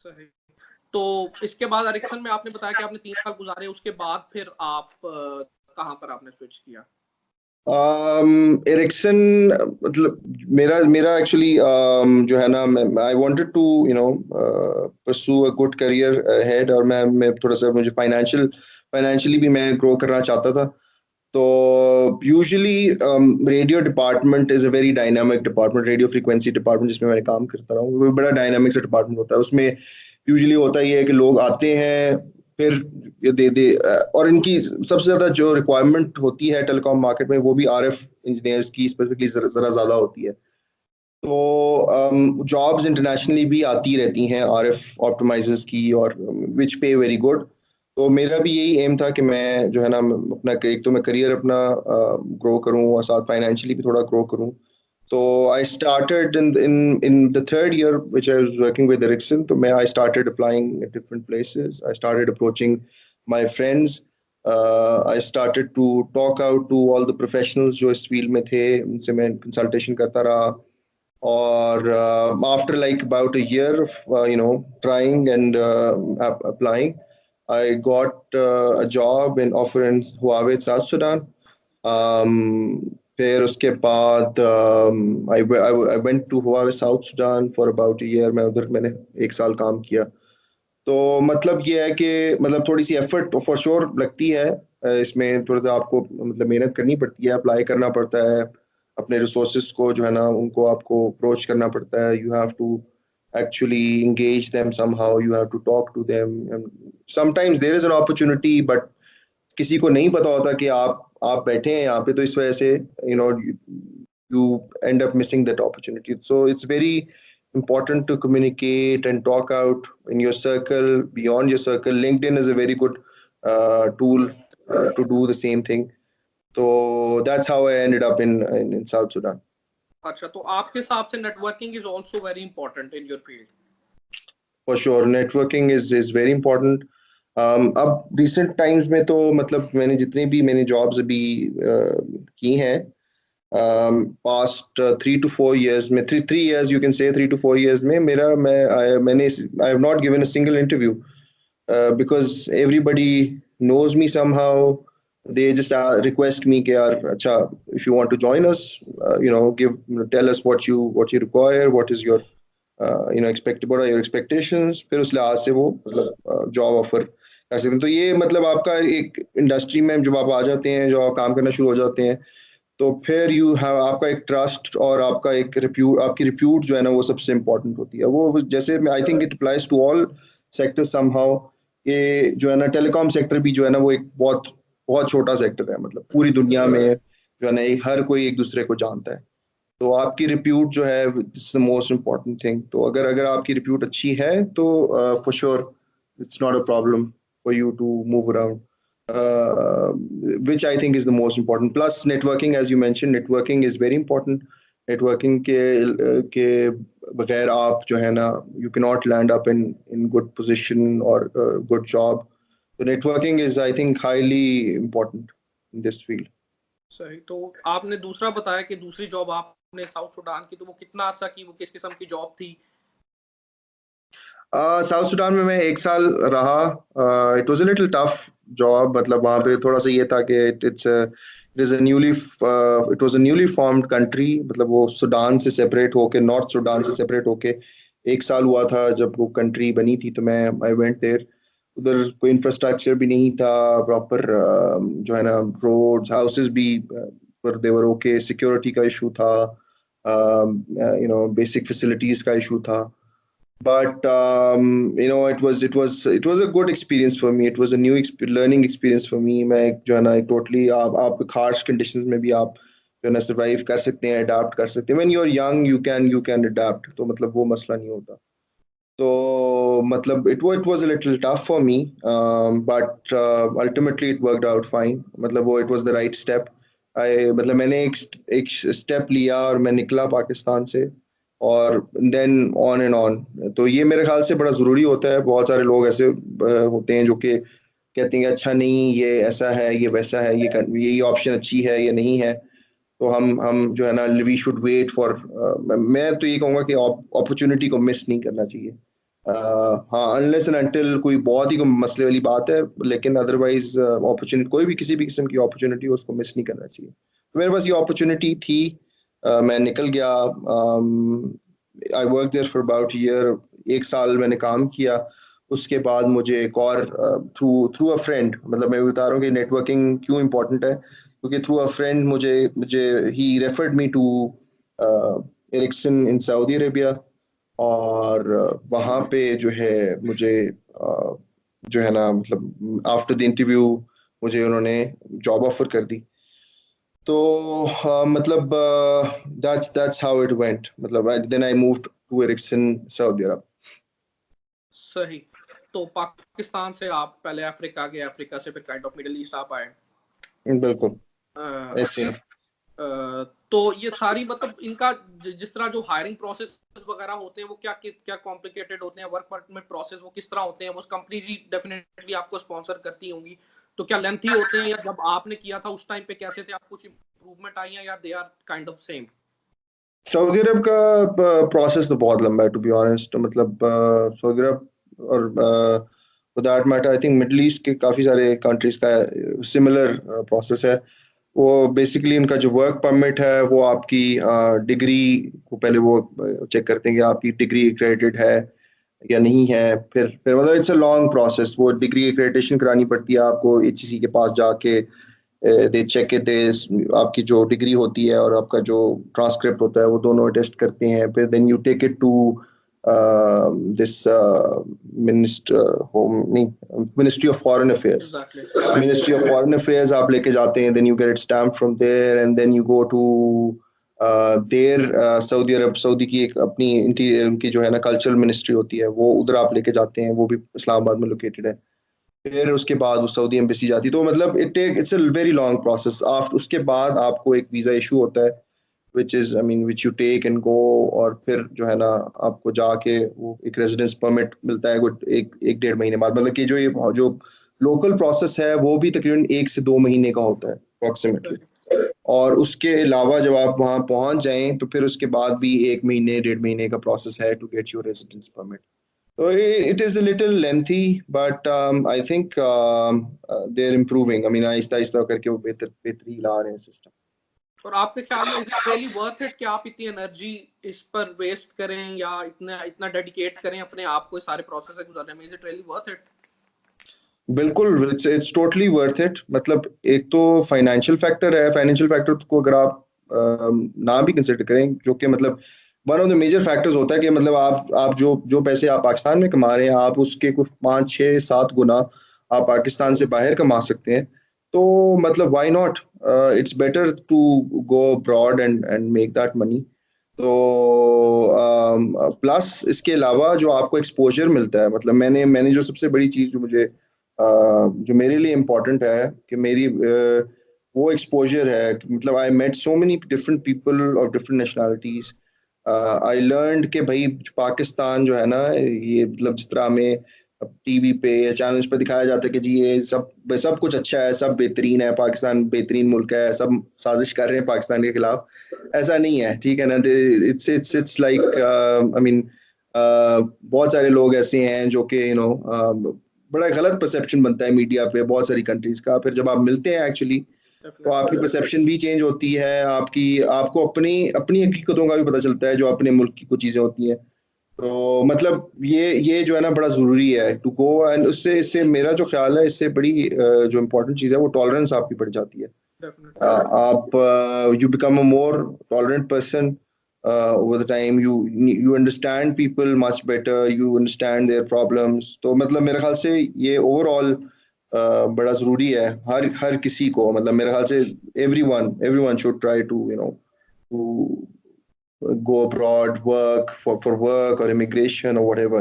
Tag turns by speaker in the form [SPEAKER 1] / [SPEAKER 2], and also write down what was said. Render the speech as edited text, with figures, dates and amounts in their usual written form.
[SPEAKER 1] सही। तो इसके बाद एरिक्सन में आपने बताया कि आपने 3 साल गुजारे, उसके बाद फिर आप कहाँ पर आपने स्विच किया?
[SPEAKER 2] एरिक्सन, मतलब मेरा मेरा एक्चुअली जो है ना, I wanted to pursue a good career head, और मैं थोड़ा सा, मुझे फाइनेंशियली भी मैं ग्रो करना चाहता था। तो usually radio department is a very dynamic department, radio frequency department जिसमें मैंने काम करता रहा हूँ, वो बड़ा डायनामिक सा डिपार्टमेंट होता है। उसमें यूजुअली होता ही है कि लोग आते हैं, फिर ये दे दे और इनकी सबसे ज़्यादा जो रिक्वायरमेंट होती है टेलीकॉम मार्केट में, वो भी आरएफ इंजीनियर्स की स्पेसिफिकली ज़रा ज़्यादा होती है। तो जॉब्स इंटरनेशनली भी आती रहती हैं आरएफ ऑप्टिमाइजर्स की, और विच पे वेरी गुड। तो मेरा भी यही एम था कि मैं जो है ना अपना, एक तो मैं करियर अपना ग्रो करूं और साथ फाइनेंशियली भी थोड़ा ग्रो करूं। तो I started in the third year which I was working with Ericsson. तो मैं I started applying at different places, I started approaching my friends, I started to talk out to all the professionals जो इस field में थे, उनसे मैं consultation करता रहा। Or after like about a year of trying and applying, I got a job in offer in Huawei, South Sudan. फिर उसके बाद I went to Huawei South Sudan for about a year. मैं उधर मैंने 1 साल काम किया। तो मतलब ये है कि मतलब थोड़ी सी एफर्ट फॉर श्योर लगती है, इसमें थोड़ा सा आपको मतलब मेहनत करनी पड़ती है, अप्लाई करना पड़ता है, अपने रिसोर्सेज को जो है ना उनको आपको अप्रोच करना पड़ता है। You have to actually engage them somehow, you have to talk to them, and sometimes there is an opportunity, but किसी को नहीं पता होता कि आप बैठे हैं यहाँ पे, तो इस वजह से you know you end up missing that opportunity. So it's very important to communicate and talk out in your circle, beyond your circle. LinkedIn is a very good tool to do the same thing. So that's how I ended up in South Sudan.
[SPEAKER 1] अच्छा, तो आपके हिसाब से networking is also very important in your field?
[SPEAKER 2] For sure, networking is very important. अब recent times में तो मतलब मैंने जितनी भी मैंने jobs अभी की हैं, past 3 to 4 years में, 3 years you can say, 3 to 4 years में मेरा मैंने I have not given a single interview, because everybody knows me somehow. They just request me कि यार अच्छा, if you want to join us, tell us what you require, what is your expect what are your expectations, फिर उस लिहाज से वो मतलब job offer कर सकते हैं। तो ये मतलब आपका एक इंडस्ट्री में जब आप आ जाते हैं, जो आप काम करना शुरू हो जाते हैं, तो फिर यू हैव आपका एक ट्रस्ट और आपका एक रिप्यूट, आपकी रिप्यूट जो है ना वो सबसे इम्पोर्टेंट होती है। वो जैसे I think it applies to all sector somehow. ये जो है ना टेलीकॉम सेक्टर भी जो है ना वो एक बहुत बहुत छोटा सेक्टर है, मतलब पूरी दुनिया में जो है ना हर कोई एक दूसरे को जानता है। तो आपकी रिप्यूट जो है it's the most important thing. तो अगर अगर आपकी रिप्यूट अच्छी है तो for sure it's not a problem for you to move around, which I think is the most important. Plus networking, as you mentioned, networking is very important. Networking के बगैर आप जो है ना you cannot land up in good position or good job. So networking is, I think, highly important in this field.
[SPEAKER 1] सही। तो आपने दूसरा बताया कि दूसरी जॉब आपने साउथ सुडान की, तो वो कितना अर्सा की, वो किस किस्म की जॉब थी?
[SPEAKER 2] साउथ सुडान में मैं 1 साल रहा। It was a little tough job, मतलब वहाँ पे थोड़ा सा ये था कि it was a newly formed country, मतलब वो सुडान से सेपरेट होके, नॉर्थ सुडान से सेपरेट होके 1 साल हुआ था जब वो कंट्री बनी थी। तो मैं आई वेंट देयर। उधर कोई इंफ्रास्ट्रक्चर भी नहीं था प्रॉपर, जो है ना रोड्स हाउसेस भी पर देवर ओके, सिक्योरिटी का इशू था, बेसिक फैसिलिटीज का इशू था। But it was a good experience for me. It was a new learning experience for me. मैं जो है ना totally आप harsh conditions में भी आप जो है ना survive कर सकते हैं, adapt कर सकते हैं। When you're young, you can adapt. तो मतलब वो मसला नहीं होता। तो मतलब it was a little tough for me, but ultimately it worked out fine. मतलब वो it was the right step. मतलब मैंने एक step लिया और मैं निकला पाकिस्तान से, और देन ऑन एंड ऑन। तो ये मेरे ख्याल से बड़ा ज़रूरी होता है। बहुत सारे लोग ऐसे होते हैं जो कि कहते हैं कि अच्छा नहीं, ये ऐसा है, ये वैसा है, यही ऑप्शन अच्छी है, ये नहीं है। तो हम जो है ना वी शुड वेट फॉर, मैं तो ये कहूँगा कि अपॉर्चुनिटी को मिस नहीं करना चाहिए। हाँ, अनलेस एंड अनटिल कोई बहुत ही कोई मसले वाली बात है, लेकिन अदरवाइज अपॉर्चुनिटी, कोई भी किसी भी किस्म की अपॉर्चुनिटी हो उसको मिस नहीं करना चाहिए। तो मेरे पास ये अपॉर्चुनिटी थी, मैं निकल गया। I work there for about year, 1 साल मैंने काम किया। उसके बाद मुझे एक और थ्रू थ्रू अ फ्रेंड, मतलब मैं बता रहा हूँ कि नेटवर्किंग क्यों इम्पोर्टेंट है, क्योंकि थ्रू अ फ्रेंड मुझे मुझे he referred me to Ericsson in Saudi Arabia. और वहाँ पे जो है मुझे जो है ना, मतलब आफ्टर द इंटरव्यू मुझे उन्होंने जॉब ऑफर कर दी। तो मतलब दैट्स हाउ इट वेंट, मतलब then I moved to Ericsson Saudi Arab.
[SPEAKER 1] सही। तो पाकिस्तान से आप पहले अफ्रीका गए, अफ्रीका से फिर काइंड ऑफ मिडिल ईस्ट आप आए।
[SPEAKER 2] बिल्कुल
[SPEAKER 1] अ,
[SPEAKER 2] ऐसे ही।
[SPEAKER 1] तो ये सारी मतलब इनका जिस तरह जो हायरिंग प्रोसेस वगैरह होते हैं वो क्या क्या कॉम्प्लिकेटेड होते हैं, वर्क परमिट प्रोसेस वो किस तरह होते हैं, वो कंपनीज ही डेफिनेटली आपको स्पॉन्सर करती होंगी, तो क्या लेंथी होते हैं, या जब आपने किया था उस टाइम पे कैसे थे आप, कुछ इंप्रूवमेंट आई है या they are kind of same?
[SPEAKER 2] Saudi Arab का प्रोसेस तो बहुत लंबा है, टू बी ऑनेस्ट। मतलब सऊदी अरब और for that matter I think middle east के काफ़ी सारे कंट्रीज का सिमिलर प्रोसेस है। वो बेसिकली उनका जो वर्क परमिट है वो आपकी डिग्री को पहले वो चेक करते हैं कि आपकी डिग्री एक्रेडिटेड है या नहीं है। फिर मतलब इट्स अ लॉन्ग प्रोसेस, वो डिग्री एक्रेडिटेशन करानी पड़ती है आपको एचईसी के पास जाके। दे चेक इट, आपकी जो डिग्री होती है और आपका जो ट्रांसक्रिप्ट होता है वो दोनों टेस्ट करते हैं। फिर then you take it to this minister home नहीं ministry of foreign affairs.
[SPEAKER 1] Exactly.
[SPEAKER 2] Ministry of foreign affairs आप लेके जाते हैं, then you get it stamp from there and then you go to there Saudi Arab. Saudi की एक अपनी उनकी जो है ना कल्चरल मिनिस्ट्री होती है, वो उधर आप लेके जाते हैं, वो भी इस्लामाबाद में लोकेटेड है। फिर उसके बाद वो सऊदी एम्बेसी जाती है। तो मतलब it's a very long process. After उसके बाद आपको एक वीज़ा इशू होता है, which is I mean which you take and go. और फिर जो है ना आपको जाके वो एक रेजिडेंस परमिट मिलता है कुछ एक एक 1.5 महीने बाद। मतलब कि जो लोकल प्रोसेस है वो भी तकरीबन 1 से 2 महीने का होता है अप्रॉक्सीमेटली। और उसके अलावा जब आप वहाँ पहुँच जाएं तो फिर उसके बाद भी 1 महीने 1.5 महीने का प्रोसेस है to get your residence permit. So it is a little lengthy, but I think they're improving. I mean, Aahista Aahista करके वो बेहतरी ला रहे हैं सिस्टम।
[SPEAKER 1] और आपके ख्याल में is it really worth it कि आप इतनी एनर्जी इस पर वेस्ट करें या इतना इतना डेडिकेट करें अपने आप को इस सारे प्रोसेस से गुजरने में, is it really worth it?
[SPEAKER 2] बिल्कुल, इट्स टोटली वर्थ इट। मतलब एक तो फाइनेंशियल फैक्टर है, फाइनेंशियल फैक्टर को अगर आप ना भी कंसिडर करें, जो कि मतलब one of the major factors होता है कि मतलब आप जो जो पैसे आप पाकिस्तान में कमा रहे हैं आप उसके कुछ 5 6 7 गुना आप पाकिस्तान से बाहर कमा सकते हैं। तो मतलब why not, it's better to go abroad and make that money. तो प्लस इसके अलावा जो आपको एक्सपोजर मिलता है, मतलब मैंने मैंने जो सबसे बड़ी चीज़ जो मुझे जो मेरे लिए इम्पोर्टेंट है कि मेरी वो एक्सपोजर है कि मतलब I met so many different people of different nationalities. I learned कि भाई पाकिस्तान जो है ना, ये मतलब जिस तरह हमें टीवी पे या चैनल्स पे दिखाया जाता है कि जी ये सब सब कुछ अच्छा है, सब बेहतरीन है, पाकिस्तान बेहतरीन मुल्क है, सब साजिश कर रहे हैं पाकिस्तान के खिलाफ। ऐसा नहीं है, ठीक है ना। इट्स लाइक आई मीन बहुत सारे लोग ऐसे हैं जो कि बड़ा गलत परसेप्शन बनता है मीडिया पे बहुत सारी कंट्रीज का। फिर जब आप मिलते हैं एक्चुअली तो आपकी
[SPEAKER 1] डेफिनेटली।
[SPEAKER 2] परसेप्शन भी चेंज होती है, आपकी आपको अपनी अपनी हकीकतों का भी पता चलता है, जो अपने मुल्क की कुछ चीज़ें होती हैं। तो मतलब ये जो है ना बड़ा ज़रूरी है टू गो। एंड उससे इससे मेरा जो ख्याल है, इससे बड़ी जो इम्पोर्टेंट चीज़ है वो टॉलरेंस आपकी बढ़ जाती है।
[SPEAKER 1] डेफिनेटली।
[SPEAKER 2] आप you become a more tolerant person over the time. You understand people much better, you understand their problems. तो मतलब मेरे ख्याल से ये ओवरऑल बड़ा ज़रूरी है हर हर किसी को। मतलब मेरे ख्याल से everyone should try to to go abroad, work for work or immigration or whatever.